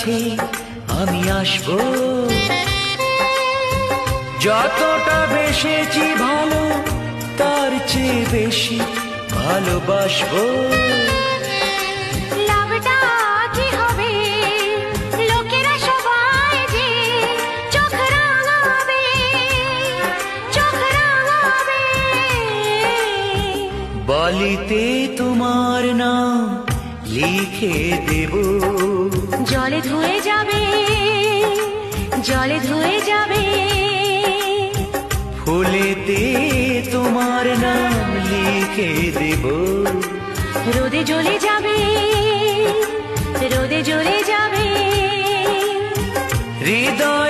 কাছে আমি আসবো। যতটা বেসেছি ভালো তার চেয়ে বেশি ভালোবাসবো। লাভটা কি হবে লোকেরা সবাই যে চোখ রাঙাবে, চোখ রাঙাবে। বলিতে তোমার নাম লিখে দেব, জলে ধুয়ে যাবে, জলে ধুয়ে যাবে। ফুলেতে তোমার নাম লিখে দেব, রোদে জ্বলে যাবে, রোদে জ্বলে যাবে। হৃদয়